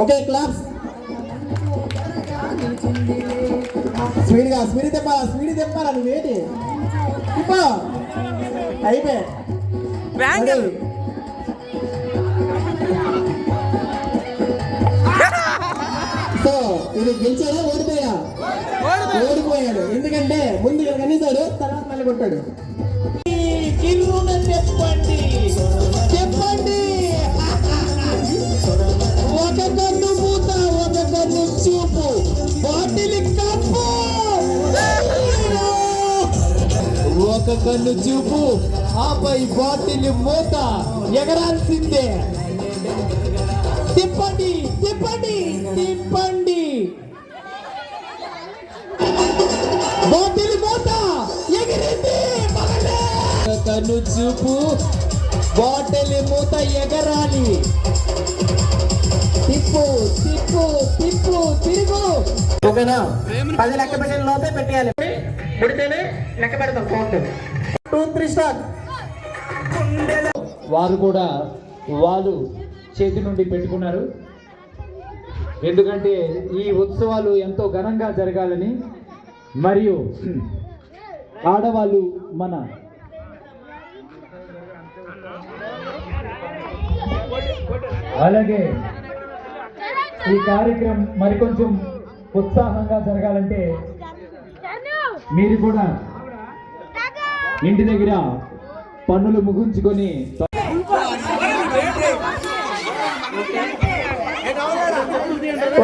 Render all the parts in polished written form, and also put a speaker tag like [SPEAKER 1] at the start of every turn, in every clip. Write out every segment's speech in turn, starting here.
[SPEAKER 1] Okay claps. Speed తెప్పాలా నువ్వేంటి ఇప్పుడు అయిపోయి. సో ఇది గెలిచాడా ఓడిపోయాడు ఎందుకంటే ముందు కనీసాడు తర్వాత మళ్ళీ కొట్టాడు. చెప్పండి ఒక కన్ను మూత ఒక కన్ను చూపు బాటిల్ కప్పు ఒక కన్ను చూపు ఆపై బాటిల్ మూత ఎగరాల్సిందే. తిప్పండి బాటిల్ మూత ఎగిరింది. కన్ను చూపు బాటిల్ మూత ఎగరాలి. తిప్పు తిరుగు. ఓకేనా? 10 లెక్క పెట్టిన లోపే పెట్టేయాలి. పుడితేనే లెక్క పెడతాం కౌంట్. 2 3 స్టార్ట్.
[SPEAKER 2] వారు కూడా వాళ్ళు చేతి నుండి పెట్టుకున్నారు. ఎందుకంటే ఈ ఉత్సవాలు ఎంతో ఘనంగా జరగాలని మరియు ఆడవాళ్ళు మన అలాగే ఈ కార్యక్రమం మరికొంచెం ఉత్సాహంగా జరగాలంటే మీరు కూడా ఇంటి దగ్గర పన్నులు ముగించుకొని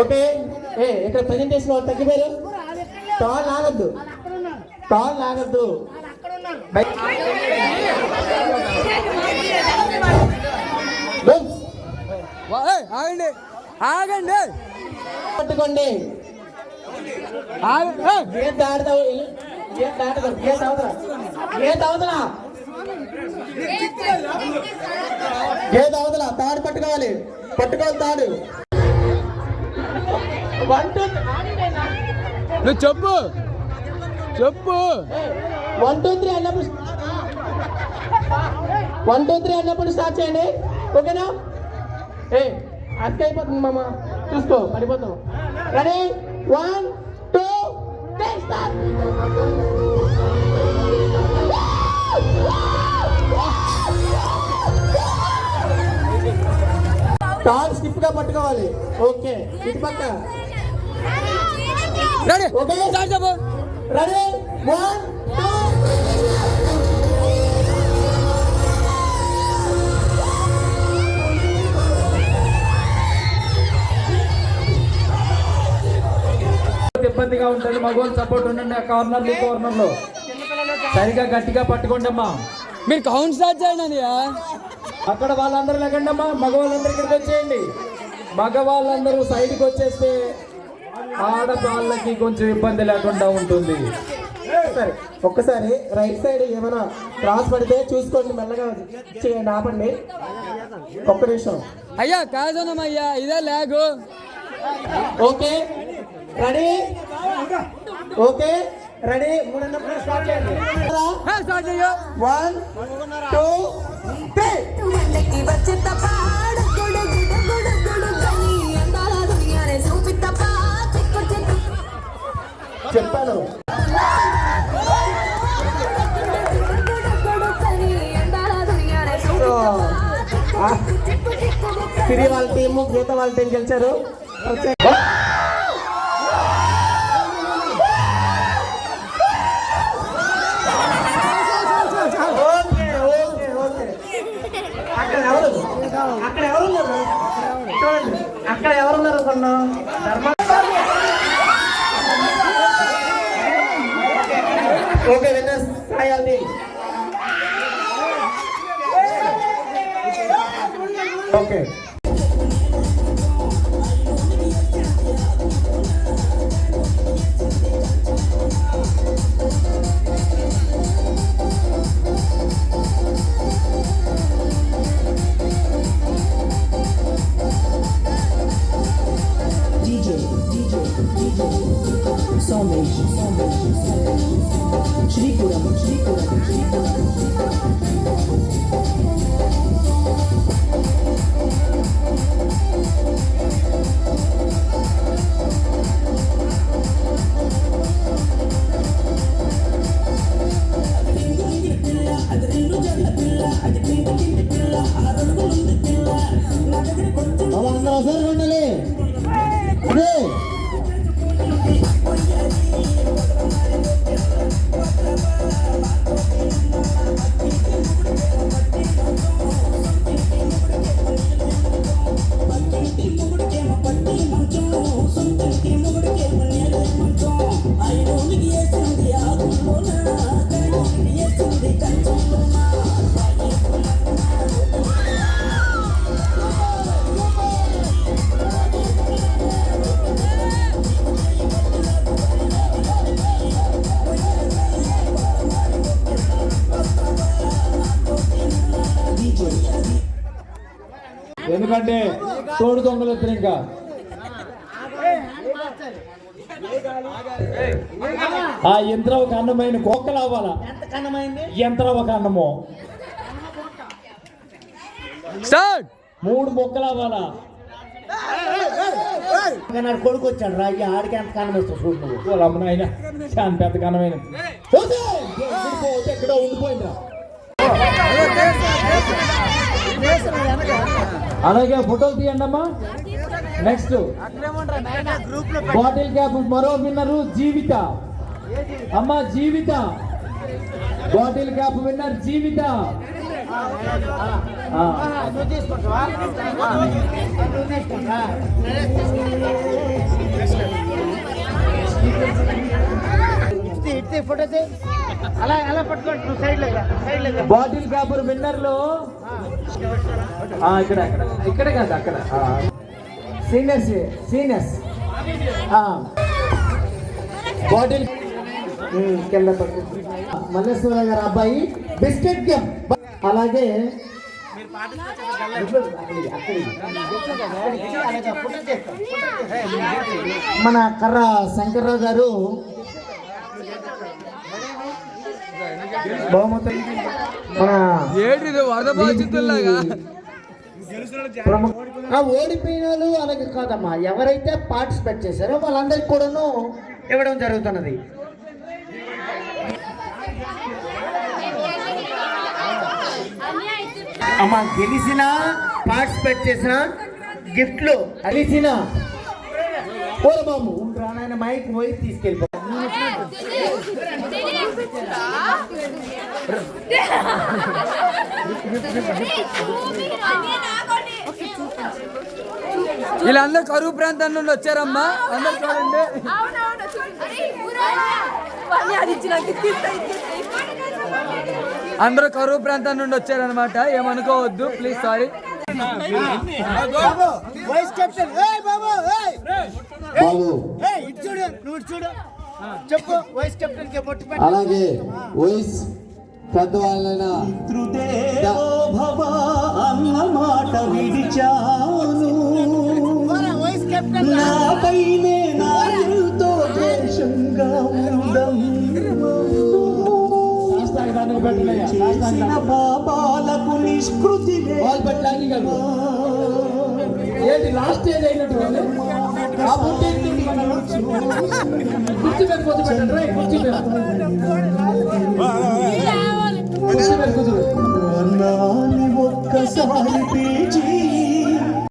[SPEAKER 1] ఓకే. ఇక్కడ ప్రజెంటేషన్ తగ్గిపోయారు. టాల్ ఆగద్దు.
[SPEAKER 3] ఆగండి
[SPEAKER 1] పట్టుకోండి. గేట్ అవతల తాడు పట్టుకోవాలి తాడు.
[SPEAKER 3] నువ్వు చెప్పు
[SPEAKER 1] 1 2 3 అన్నప్పుడు 1 2 3 అన్నప్పుడు స్టార్ట్ చేయండి. ఓకేనా? అక్క అయిపోతుంది మామ, చూసుకో పడిపోతాం. Ready 1 2 3 start. తాడు స్టిప్ గా పట్టుకోవాలి. ఓకే ఇటు పక్క.
[SPEAKER 3] రెడీ
[SPEAKER 1] ఓకే రెడీ 1 2
[SPEAKER 2] ఇబ్బందిగా ఉంటుంది. మగవాళ్ళు సపోర్ట్ ఉండండి. ఆ కార్నర్లో సరిగా గట్టిగా పట్టుకోండి అమ్మా.
[SPEAKER 3] మీరు కౌంట్ స్టార్ట్ చేయండి.
[SPEAKER 2] అక్కడ వాళ్ళందరూ లేకండి అమ్మా. మగవాళ్ళందరూ ఇక్కడికి వచ్చేయండి. మగవాళ్ళందరూ సైడ్కి వచ్చేస్తే ఆడవాళ్ళకి కొంచెం ఇబ్బంది లేకుండా ఉంటుంది.
[SPEAKER 1] సరే ఒక్కసారి రైట్ సైడ్ ఏమైనా క్రాస్ పడితే చూసుకోండి, మెల్లగా చేయండి. ఆపండి ఒక్క నిమిషం.
[SPEAKER 3] అయ్యా కాదనమయ్యా, ఇదే లాగు.
[SPEAKER 1] ఓకే రెడీ 3 స్టార్ట్ చేయండి. 1 2 3 చెప్పాను. సిరి వాళ్ళ టీము గీత వాళ్ళ టీం గెలిచారు. అక్కడ ఎవరున్నారు కొన్నా ఓకే విన్నర్స్ సాయాలి. ఓకే
[SPEAKER 4] అందరూ ఒకసారి ఉండాలి. అదే
[SPEAKER 2] ఎందుకంటే తోడు దొంగలు వస్తారు ఇంకా. ఆ యంత్రం ఒక అన్నమైన కోక్కలు అవ్వాలా, యంత్రం ఒక అన్నము
[SPEAKER 3] స్టార్ట్.
[SPEAKER 2] 3 మొక్కలు అవ్వాలా.
[SPEAKER 4] నాడు కొడుకు వచ్చాడు రా, ఆడికి ఎంత కాలం వస్తావు చూడు నువ్వు.
[SPEAKER 2] వాళ్ళ అమ్మ నాయన చాలా పెద్ద కనమైన ఎక్కడో ఉండిపోయిందా. అలాగే ఫోటోలు తీయండి అమ్మా. నెక్స్ట్ బాటిల్ క్యాప్ మరో విన్నరు జీవిత. అమ్మ జీవిత, బాటిల్ క్యాప్ విన్నర్ జీవిత. బాటిల్ క్యాప్ విన్నర్లు ఇక్కడ ఇక్కడ కాదు అక్కడ సీనియర్స్ సీనియర్స్ బాటిల్
[SPEAKER 4] కింద మల్లేశ్వర గారు అబ్బాయి బిస్కెట్ గేమ్. అలాగే మన కర్ర శంకర్రావు గారు బహుమతి. మన
[SPEAKER 3] ఏంటిది వరద బాధితుల్లాగా
[SPEAKER 4] ఓడిపోయిన వాళ్ళు అలాగే కాదమ్మా, ఎవరైతే పార్టిసిపేట్ చేశారో వాళ్ళందరికీ కూడాను ఇవ్వడం జరుగుతున్నది. అమ్మా గెలిచిన పార్టిసిపేట్ చేసిన గిఫ్ట్లు గెలిచిన బాబు రానాయన మైక్ పోయి తీసుకెళ్ళిపో.
[SPEAKER 3] వీళ్ళందరూ కరువు ప్రాంతం నుండి వచ్చారమ్మా. అందరు చూడండి, అందరూ కరువు ప్రాంతం నుండి వచ్చారనమాట. ఏమనుకోవద్దు ప్లీజ్, సారీ.
[SPEAKER 4] అలాగే వైస్ పెద్దవాళ్ళైన అన్న మాట విడిచాను, నాపైనే నాతో ద్వేషంగా చేసిన పాపాలకు నిష్కృతి
[SPEAKER 2] ఏంటి లాస్ట్ ఏజ్ అయినట్టు కుర్చీ మీద కూర్చోబెట్టండి రైట్, కుర్చీ మీద
[SPEAKER 4] ఒక్కసారి పేచి